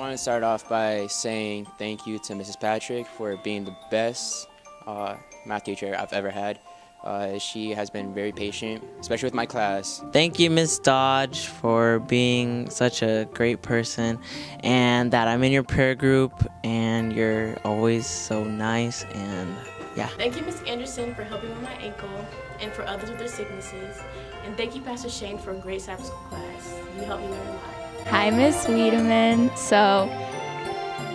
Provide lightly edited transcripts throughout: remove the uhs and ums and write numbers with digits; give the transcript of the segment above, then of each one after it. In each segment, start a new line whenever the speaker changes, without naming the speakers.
want to start off by saying thank you to Mrs. Patrick for being the best math teacher I've ever had. She has been very patient, especially with my class.
Thank you, Miss Dodge, for being such a great person, and that I'm in your prayer group, and you're always so nice, and yeah.
Thank you, Miss Anderson, for helping with my ankle and for others with their sicknesses. And thank you, Pastor Shane, for a great Sabbath school class. You helped me learn a lot.
Hi, Miss Wiedemann. So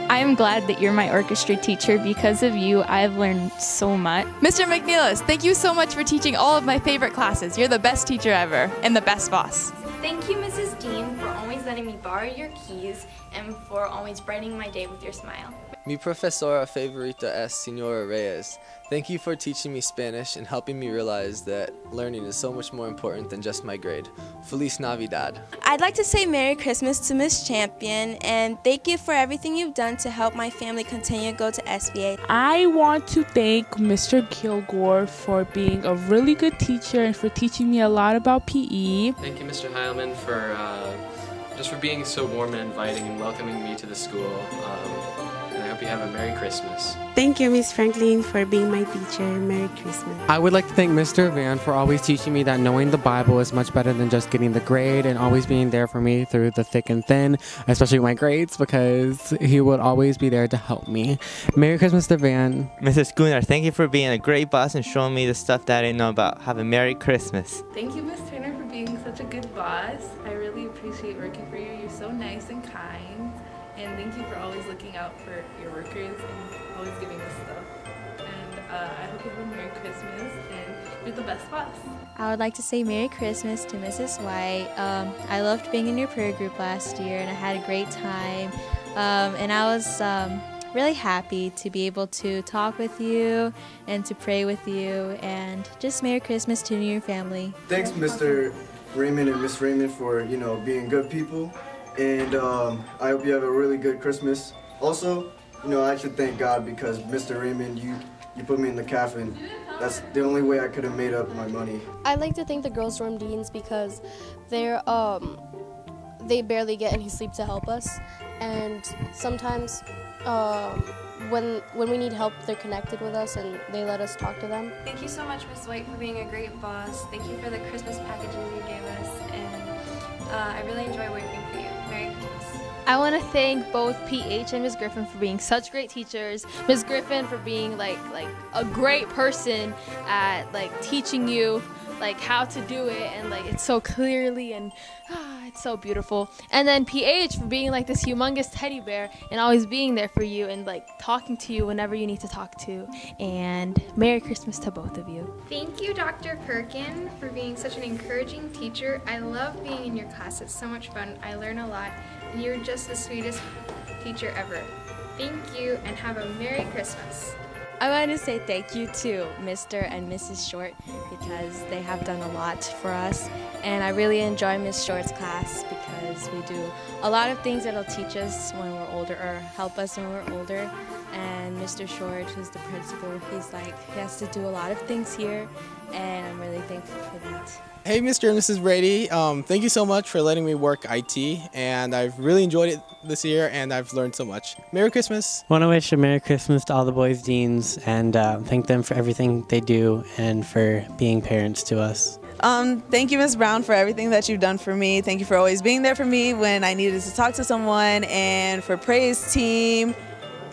I'm glad that you're my orchestra teacher. Because of you, I've learned so much.
Mr. McNeilis, thank you so much for teaching all of my favorite classes. You're the best teacher ever and the best boss.
Thank you, Mrs. Dean, for always letting me borrow your keys and for always brightening my day with your smile.
Mi profesora favorita es Señora Reyes. Thank you for teaching me Spanish and helping me realize that learning is so much more important than just my grade. Feliz Navidad.
I'd like to say Merry Christmas to Miss Champion, and thank you for everything you've done to help my family continue to go to SVA.
I want to thank Mr. Kilgore for being a really good teacher and for teaching me a lot about PE.
Thank you, Mr. Heilman, for just for being so warm and inviting and welcoming me to the school. And I hope you have a Merry Christmas.
Thank you, Miss Franklin, for being my teacher. Merry Christmas.
I would like to thank Mr. Van for always teaching me that knowing the Bible is much better than just getting the grade, and always being there for me through the thick and thin, especially my grades, because he would always be there to help me. Merry Christmas, Mr. Van.
Mrs. Gunnar, thank you for being a great boss and showing me the stuff that I didn't know about. Have a Merry Christmas.
Thank you, Miss Turner, for being such a good boss. I really appreciate working for you. You're so nice and kind. And thank you for always looking out for your workers and always giving us stuff. And I hope you have a Merry Christmas and you're the best boss.
I would like to say Merry Christmas to Mrs. White. I loved being in your prayer group last year and I had a great time. And I was really happy to be able to talk with you and to pray with you. And just Merry Christmas to you and your family.
Thanks, Mr. Raymond and Miss Raymond, for being good people. And I hope you have a really good Christmas. Also, I should thank God because Mr. Raymond, you put me in the CAF, and that's the only way I could have made up my money.
I'd like to thank the girls' dorm deans because they barely get any sleep to help us, and sometimes when we need help, they're connected with us and they let us talk to them.
Thank you so much, Miss White, for being a great boss. Thank you for the Christmas packages you gave us, and I really enjoy working for you. Merry Christmas.
I want to thank both PH and Ms. Griffin for being such great teachers. Ms. Griffin for being like a great person at teaching you how to do it, and it's so clearly, and it's so beautiful. And then PH for being this humongous teddy bear and always being there for you and talking to you whenever you need to talk to. And Merry Christmas to both of you.
Thank you, Dr. Perkin, for being such an encouraging teacher. I love being in your class. It's so much fun. I learn a lot, and you're just the sweetest teacher ever. Thank you, and have a Merry Christmas.
I want to say thank you to Mr. and Mrs. Short because they have done a lot for us, and I really enjoy Miss Short's class because we do a lot of things that'll teach us when we're older or help us when we're older. And Mr. Short, who's the principal, he has to do a lot of things here, and I'm really thankful for that.
Hey, Mr. and Mrs. Brady. Thank you so much for letting me work IT, and I've really enjoyed it this year, and I've learned so much. Merry Christmas.
I want to wish a Merry Christmas to all the boys' deans and thank them for everything they do and for being parents to us.
Thank you, Ms. Brown, for everything that you've done for me. Thank you for always being there for me when I needed to talk to someone, and for praise team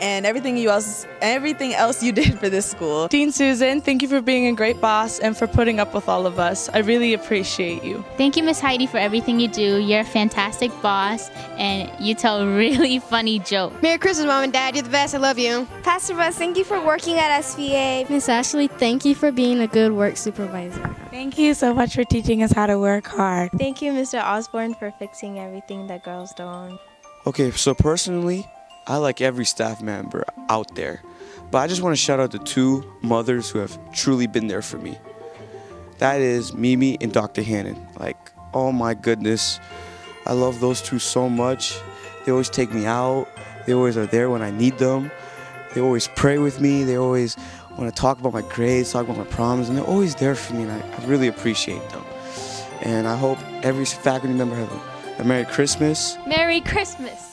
and everything else you did for this school.
Dean Susan, thank you for being a great boss and for putting up with all of us. I really appreciate you.
Thank you, Miss Heidi, for everything you do. You're a fantastic boss, and you tell really funny jokes.
Merry Christmas, Mom and Dad. You're the best. I love you.
Pastor Buzz, thank you for working at SVA.
Miss Ashley, thank you for being a good work supervisor.
Thank you so much for teaching us how to work hard.
Thank you, Mr. Osborne, for fixing everything that girls don't.
Okay, so personally, I like every staff member out there, but I just want to shout out the two mothers who have truly been there for me. That is Mimi and Dr. Hannon. Oh my goodness, I love those two so much. They always take me out. They always are there when I need them. They always pray with me. They always want to talk about my grades, talk about my problems, and they're always there for me, and I really appreciate them. And I hope every faculty member has a Merry Christmas.
Merry Christmas.